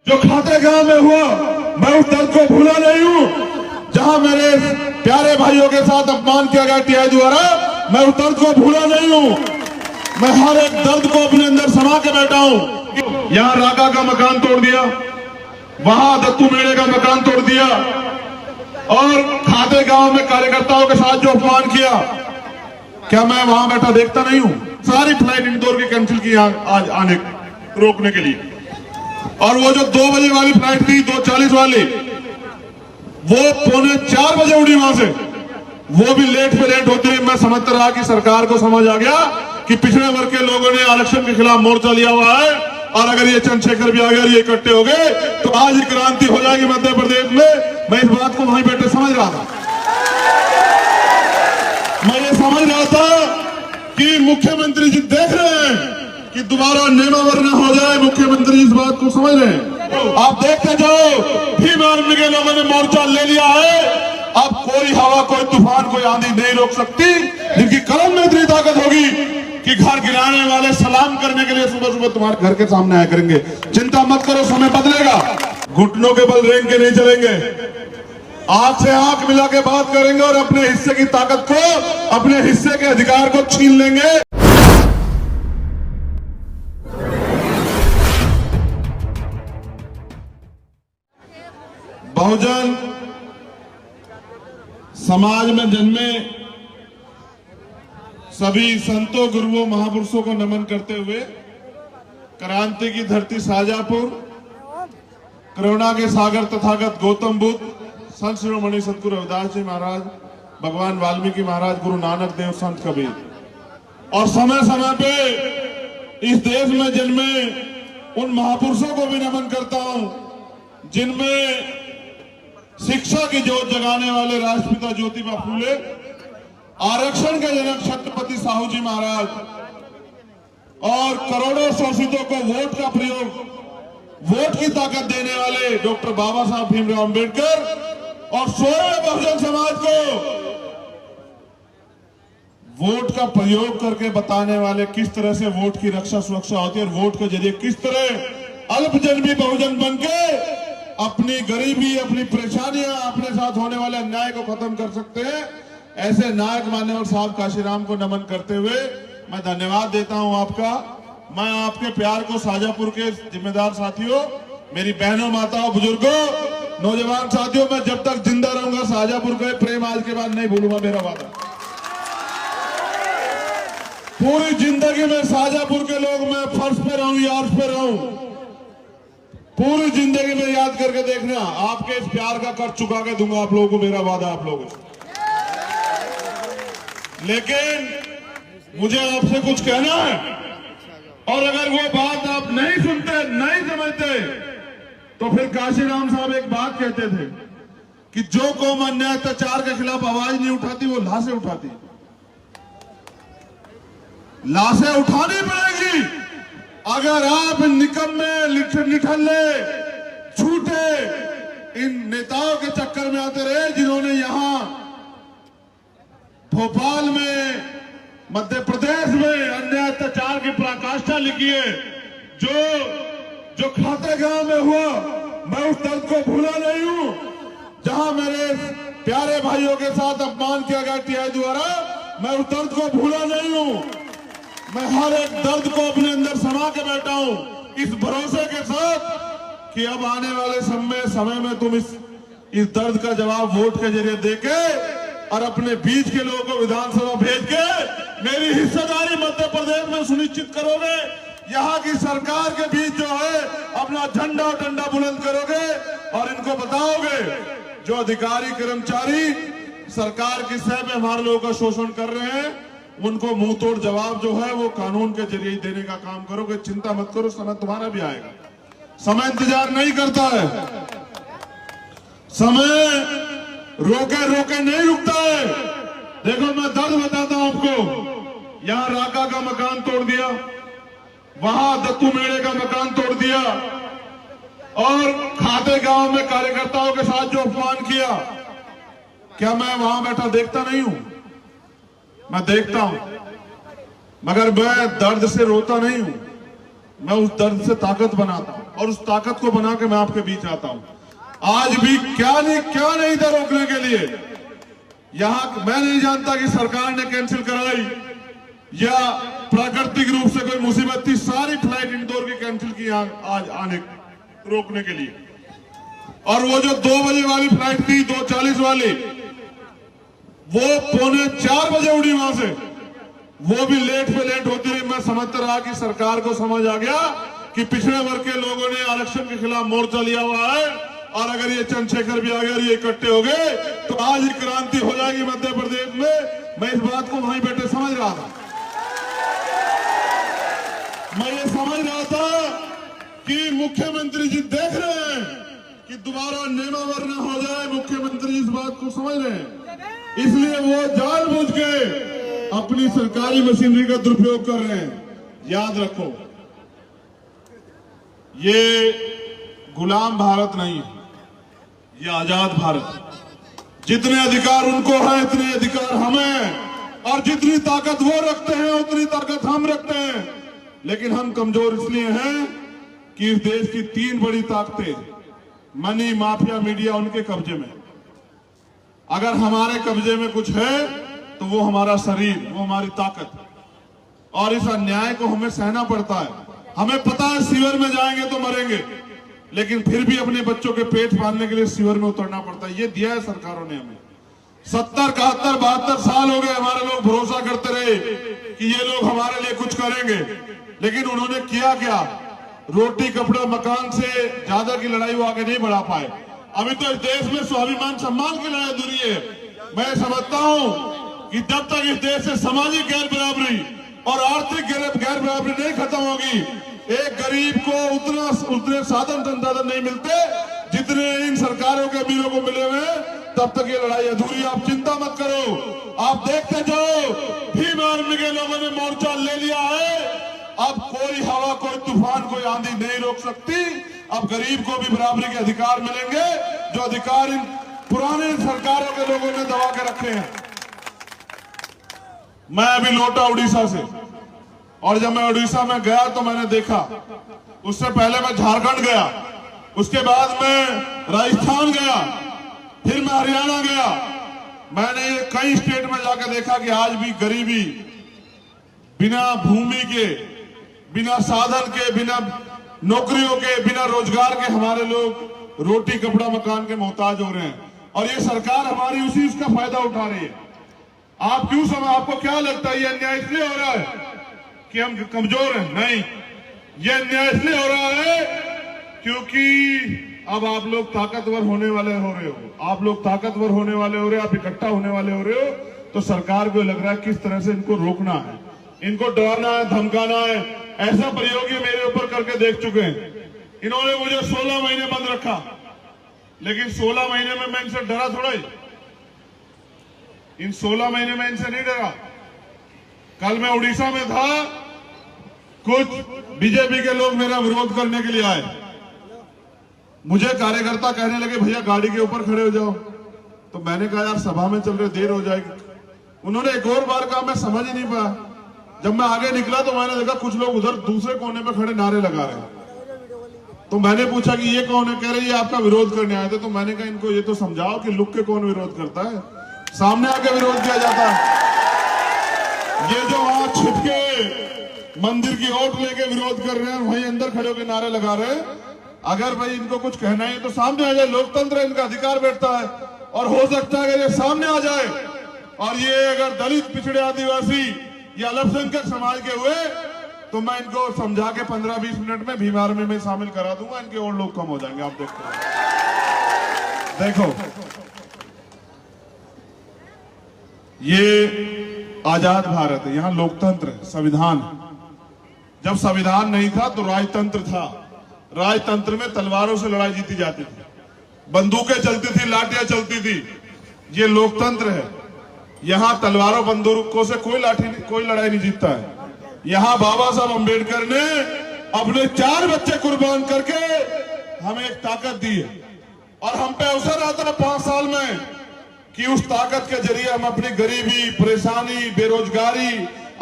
जो खाते गांव में हुआ, मैं उस दर्द को भूला नहीं हूं। जहां मेरे प्यारे भाइयों के साथ अपमान किया गया टीआई द्वारा, मैं उस दर्द को भूला नहीं हूं। मैं हर एक दर्द को अपने अंदर समा के बैठा हूं। यहां राका का मकान तोड़ दिया, वहां दत्तू मेड़े का मकान तोड़ दिया, और खाते गांव में कार्यकर्ताओं के साथ जो अपमान किया, क्या मैं वहां बैठा देखता नहीं हूं? सारी फ्लाइट इंदौर की कैंसिल की आज आने रोकने के लिए, और वो जो 2 बजे वाली फ्लाइट थी, 2:40 वाली, वो 3:45 बजे उड़ी वहां से। वो भी लेट पे लेट होती रही। मैं समझता रहा कि सरकार को समझ आ गया कि पिछड़े वर्ग के लोगों ने आरक्षण के खिलाफ मोर्चा लिया हुआ है, और अगर ये चंद्रशेखर भी आ गए, ये इकट्ठे हो गए, तो आज ही क्रांति हो जाएगी मध्य प्रदेश में। मैं इस बात को वहीं बैठे समझ रहा था। मैं ये समझ रहा था कि मुख्यमंत्री जी देख रहे हैं कि दोबारा नियमावर न हो जाए। मुख्यमंत्री इस बात को समझ रहे हैं। आप देखते जाओ, भीम आर्मी के लोगों ने मोर्चा ले लिया है। अब कोई हवा, कोई तूफान, कोई आंधी नहीं रोक सकती। जिनकी कलम में इतनी ताकत होगी कि घर गिराने वाले सलाम करने के लिए सुबह सुबह तुम्हारे घर के सामने आया करेंगे। चिंता मत करो, समय बदलेगा। घुटनों के बल रेंग के नहीं चलेंगे, आंख से आंख मिला के बात करेंगे, और अपने हिस्से की ताकत को, अपने हिस्से के अधिकार को छीन लेंगे। बहुजन समाज में जन्मे सभी संतों, गुरुओं, महापुरुषों को नमन करते हुए, क्रांति की धरती शाहजहांपुर, करुणा के सागर तथागत गौतम बुद्ध, संत शिरोमणि सतगुरु रविदास जी महाराज, भगवान वाल्मीकि महाराज, गुरु नानक देव, संत कबीर, और समय समय पे इस देश में जन्मे उन महापुरुषों को भी नमन करता हूं, जिनमें शिक्षा की जोत जगाने वाले राष्ट्रपिता ज्योतिबा फूले, आरक्षण के जनक छत्रपति साहू जी महाराज, और करोड़ों शोषितों को वोट का प्रयोग, वोट की ताकत देने वाले डॉक्टर बाबा साहब भीमराव अंबेडकर, और सोए बहुजन समाज को वोट का प्रयोग करके बताने वाले किस तरह से वोट की रक्षा सुरक्षा होती है, और वोट के जरिए किस तरह अल्पजन्मी बहुजन बनके अपनी गरीबी, अपनी परेशानियां, अपने साथ होने वाले अन्याय को खत्म कर सकते हैं। ऐसे नायक मान्यवर साहब काशीराम को नमन करते हुए मैं धन्यवाद देता हूं आपका। मैं आपके प्यार को, शाहजहांपुर के जिम्मेदार साथियों, मेरी बहनों, माताओं, बुजुर्गों, नौजवान साथियों, मैं जब तक जिंदा रहूंगा शाहजहांपुर का प्रेम आज के बाद नहीं भूलूंगा, मेरा वादा। पूरी जिंदगी में शाहजहांपुर के लोग, मैं फर्श पे रहूं या अर्श पे रहूं, पूरी जिंदगी में याद करके देखना, आपके इस प्यार का कर चुका के दूंगा आप लोगों को, मेरा वादा आप लोगों से। लेकिन मुझे आपसे कुछ कहना है, और अगर वो बात आप नहीं सुनते, नहीं समझते, तो फिर काशीराम साहब एक बात कहते थे कि जो कौम अन्याय अत्याचार के खिलाफ आवाज नहीं उठाती, वो लाशें उठाती। लाशें उठानी पड़ेगी। अगर आप निकम्मे, निठल्ले, झूठे इन नेताओं के चक्कर में आते रहे, जिन्होंने यहां भोपाल में, मध्य प्रदेश में अन्याय अत्याचार की पराकाष्ठा लिखी है, जो खाते गांव में हुआ, मैं उस दर्द को भूला नहीं हूं। जहां मेरे प्यारे भाइयों के साथ अपमान किया गया टीआई द्वारा, मैं उस दर्द को भूला नहीं हूं। मैं हर एक दर्द को अपने अंदर समा के बैठा हूं, इस भरोसे के साथ कि अब आने वाले समय में तुम इस दर्द का जवाब वोट के जरिए देके, और अपने बीच के लोगों को विधानसभा भेज के मेरी हिस्सेदारी मध्य प्रदेश में सुनिश्चित करोगे। यहाँ की सरकार के बीच जो है अपना झंडा और डंडा बुलंद करोगे, और इनको बताओगे जो अधिकारी कर्मचारी सरकार की सह में हमारे लोगों का शोषण कर रहे हैं, उनको मुंह तोड़ जवाब जो है वो कानून के जरिए देने का काम करोगे। चिंता मत करो, समय तुम्हारा भी आएगा। समय इंतजार नहीं करता है, समय रोके रोके नहीं रुकता है। देखो, मैं दर्द बताता हूं आपको। यहां राका का मकान तोड़ दिया, वहां दत्तू मेड़े का मकान तोड़ दिया, और खाते गांव में कार्यकर्ताओं के साथ जो अपमान किया, क्या मैं वहां बैठा देखता नहीं हूं? मैं देखता हूं, मगर मैं दर्द से रोता नहीं हूं, मैं उस दर्द से ताकत बनाता हूं। और उस ताकत को बना के मैं आपके बीच आता हूं। आज भी क्या नहीं था रोकने के लिए। यहां मैं नहीं जानता कि सरकार ने कैंसिल कराई या प्राकृतिक रूप से कोई मुसीबत थी, सारी फ्लाइट इंदौर की कैंसिल की आज आने रोकने के लिए। और वो जो 2 बजे वाली फ्लाइट थी, 2:40 वाली, वो 3:45 बजे उड़ी वहां से, वो भी लेट पे लेट होती रही। मैं समझता रहा कि सरकार को समझ आ गया कि पिछड़े वर्ग के लोगों ने आरक्षण के खिलाफ मोर्चा लिया हुआ है, और अगर ये चंद्रशेखर भी आ गए और ये इकट्ठे हो गए तो आज ही क्रांति हो जाएगी मध्य प्रदेश में। मैं इस बात को वहीं बैठे समझ रहा था। मैं ये समझ रहा था कि मुख्यमंत्री जी देख रहे हैं कि दोबारा नियमावर्ण हो जाए। मुख्यमंत्री इस बात को समझ रहे हैं, इसलिए वो जानबूझ के अपनी सरकारी मशीनरी का दुरुपयोग कर रहे हैं। याद रखो, ये गुलाम भारत नहीं है, ये आजाद भारत। जितने अधिकार उनको हैं इतने अधिकार हमें, और जितनी ताकत वो रखते हैं उतनी ताकत हम रखते हैं। लेकिन हम कमजोर इसलिए हैं कि इस देश की 3 बड़ी ताकतें, मनी, माफिया, मीडिया, उनके कब्जे में। अगर हमारे कब्जे में कुछ है तो वो हमारा शरीर, वो हमारी ताकत, और इस अन्याय को हमें सहना पड़ता है। हमें पता है सीवर में जाएंगे तो मरेंगे, लेकिन फिर भी अपने बच्चों के पेट पालने के लिए सीवर में उतरना पड़ता है। ये दिया है सरकारों ने हमें। 70, 71, 72 साल हो गए हमारे लोग भरोसा करते रहे कि ये लोग हमारे लिए कुछ करेंगे, लेकिन उन्होंने किया क्या? रोटी, कपड़ा, मकान से ज्यादा की लड़ाई वो आगे नहीं बढ़ा पाए। अभी तो इस देश में स्वाभिमान सम्मान की लड़ाई अधूरी है। मैं समझता हूं कि जब तक इस देश से सामाजिक गैर बराबरी और आर्थिक गैर बराबरी नहीं खत्म होगी, एक गरीब को उतने साधन संसाधन नहीं मिलते जितने इन सरकारों के अमीरों को मिले हुए, तब तक ये लड़ाई अधूरी। आप चिंता मत करो, आप देखते जाओ। भीम आर्मी के लोगों ने मोर्चा ले लिया है। अब कोई हवा, कोई तूफान, कोई आंधी नहीं रोक सकती। अब गरीब को भी बराबरी के अधिकार मिलेंगे, जो अधिकार इन पुराने सरकारों के लोगों ने दबा के रखे हैं। मैं अभी लौटा उड़ीसा से, और जब मैं उड़ीसा में गया तो मैंने देखा, उससे पहले मैं झारखंड गया, उसके बाद मैं राजस्थान गया, फिर मैं हरियाणा गया। मैंने कई स्टेट में जाकर देखा कि आज भी गरीबी, बिना भूमि के, बिना साधन के, बिना नौकरियों के, बिना रोजगार के हमारे लोग रोटी, कपड़ा, मकान के मोहताज हो रहे हैं। और ये सरकार हमारी उसी उसका फायदा उठा रही है। आप क्यों आपको क्या लगता है ये अन्याय इसलिए हो रहा है कि हम कमजोर हैं? नहीं, ये अन्याय इसलिए हो रहा है क्योंकि अब आप लोग ताकतवर होने वाले हो रहे हो। आप लोग ताकतवर होने वाले हो रहे हो, आप इकट्ठा होने वाले हो रहे हो, तो सरकार को लग रहा है किस तरह से इनको रोकना है, इनको डराना है, धमकाना है। ऐसा प्रयोग ये मेरे ऊपर करके देख चुके हैं। इन्होंने मुझे 16 महीने बंद रखा, लेकिन 16 महीने में मैं इनसे डरा थोड़ा ही। इन 16 महीने में इनसे नहीं डरा। कल मैं उड़ीसा में था, कुछ बीजेपी के लोग मेरा विरोध करने के लिए आए। मुझे कार्यकर्ता कहने लगे भैया गाड़ी के ऊपर खड़े हो जाओ, तो मैंने कहा यार सभा में चल रहे, देर हो जाएगी। उन्होंने एक और बार कहा, मैं समझ ही नहीं पाया। जब मैं आगे निकला तो मैंने देखा कुछ लोग उधर दूसरे कोने में खड़े नारे लगा रहे हैं। तो मैंने पूछा कि ये कौन है? कह रहे ये आपका विरोध करने आए थे। तो मैंने कहा इनको ये तो समझाओ कि लुक के कौन विरोध करता है, सामने आके विरोध किया जाता है। ये जो वहां छिपके मंदिर की ओट लेके विरोध कर रहे हैं, वहीं अंदर खड़े होकर नारे लगा रहे हैं। अगर भाई इनको कुछ कहना है तो सामने आ जाए, लोकतंत्र है, इनका अधिकार बैठता है। और हो सकता है कि ये सामने आ जाए, और ये अगर दलित, पिछड़े, आदिवासी या अल्पसंख्यक समाज के हुए तो मैं इनको समझा के 15-20 मिनट में भीम आर्मी में शामिल करा दूंगा। इनके और लोग कम हो जाएंगे। आप देखो, ये आजाद भारत है, यहां लोकतंत्र है, संविधान है। जब संविधान नहीं था तो राजतंत्र था। राजतंत्र में तलवारों से लड़ाई जीती जाती थी, बंदूकें चलती थी, लाठियां चलती थी। ये लोकतंत्र है, यहां तलवारों बंदूकों से कोई लड़ाई नहीं जीतता है। यहां बाबा साहब अंबेडकर ने अपने 4 बच्चे कुर्बान करके हमें एक ताकत दी है, और हम पे अवसर आता है 5 साल में कि उस ताकत के जरिए हम अपनी गरीबी, परेशानी, बेरोजगारी,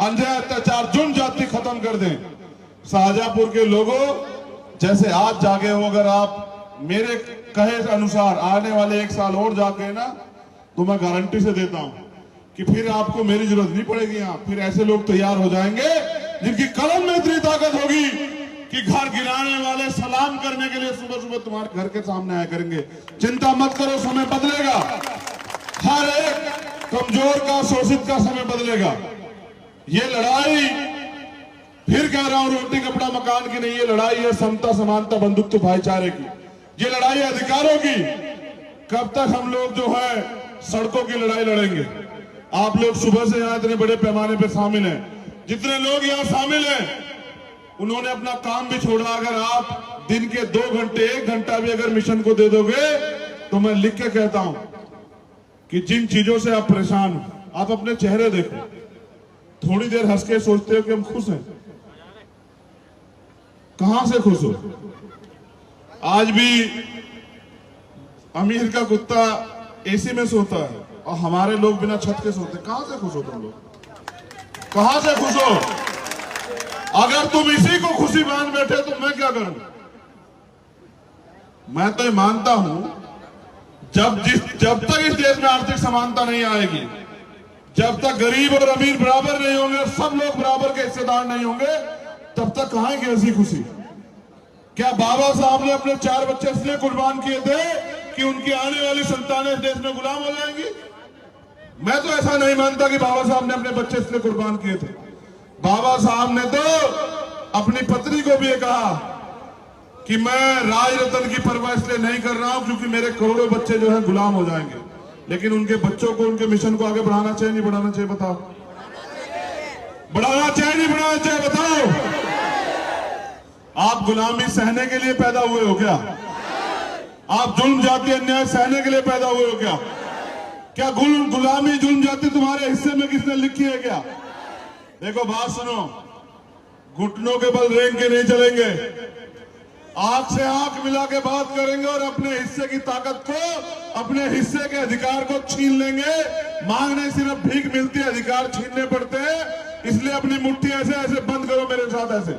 अन्याय, अत्याचार, जुर्म जाति खत्म कर दें। शाहजहांपुर के लोगों, जैसे आज जागे हो, अगर आप मेरे कहे अनुसार आने वाले 1 साल और जागे ना, तो मैं गारंटी से देता हूं कि फिर आपको मेरी जरूरत नहीं पड़ेगी। यहां फिर ऐसे लोग तैयार हो जाएंगे जिनकी कलम में इतनी ताकत होगी कि घर गिराने वाले सलाम करने के लिए सुबह सुबह तुम्हारे घर के सामने आया करेंगे। चिंता मत करो, समय बदलेगा। हर एक कमजोर का, शोषित का समय बदलेगा। ये लड़ाई, फिर कह रहा हूं, रोटी कपड़ा मकान की नहीं, ये लड़ाई है समता, समानता, बंधुत्व, भाईचारे की। ये लड़ाई है अधिकारों की। कब तक हम लोग जो है सड़कों की लड़ाई लड़ेंगे? आप लोग सुबह से यहां इतने बड़े पैमाने पर शामिल हैं। जितने लोग यहां शामिल हैं उन्होंने अपना काम भी छोड़ा। अगर आप दिन के 2 घंटे, 1 घंटा भी अगर मिशन को दे दोगे, तो मैं लिख के कहता हूं कि जिन चीजों से आप परेशान हो, आप अपने चेहरे देखो। थोड़ी देर हंस के सोचते हो कि हम खुश हैं। कहां से खुश हो? आज भी अमीर का कुत्ता एसी में सोता है और हमारे लोग बिना छत के सोते। कहां से खुश हो तुम लोग? कहां से खुश हो? अगर तुम इसी को खुशी मान बैठे तो मैं क्या करूं? मैं तो मानता हूं जब तक इस देश में आर्थिक समानता नहीं आएगी, जब तक गरीब और अमीर बराबर नहीं होंगे, सब लोग बराबर के हिस्सेदार नहीं होंगे, तब तक कहां की ऐसी खुशी? क्या बाबा साहब ने अपने 4 बच्चे इसलिए कुर्बान किए थे कि उनकी आने वाली संतानें इस देश में गुलाम हो जाएंगी? मैं तो ऐसा नहीं मानता कि बाबा साहब ने अपने बच्चे इसलिए कुर्बान किए थे। बाबा साहब ने तो अपनी पत्नी को भी ये कहा कि मैं राज रतन की परवाह इसलिए नहीं कर रहा हूं क्योंकि मेरे करोड़ों बच्चे जो है गुलाम हो जाएंगे। लेकिन उनके बच्चों को, उनके मिशन को आगे बढ़ाना चाहिए, नहीं बढ़ाना चाहिए? बताओ। बढ़ाना चाहिए, नहीं बढ़ाना चाहिए? बताओ। आप गुलामी सहने के लिए पैदा हुए हो क्या? आप जुल्म जाति अन्याय सहने के लिए पैदा हुए हो क्या? क्या गुलामी, जुल्म जाति तुम्हारे हिस्से में किसने लिखी है क्या? देखो, बात सुनो, घुटनों के बल रेंग के नहीं चलेंगे। आंख से आंख मिला के बात करेंगे और अपने हिस्से की ताकत को, अपने हिस्से के अधिकार को छीन लेंगे। मांगने सिर्फ भीख मिलती है, अधिकार छीनने पड़ते हैं। इसलिए अपनी मुट्ठी ऐसे ऐसे बंद करो मेरे साथ, ऐसे।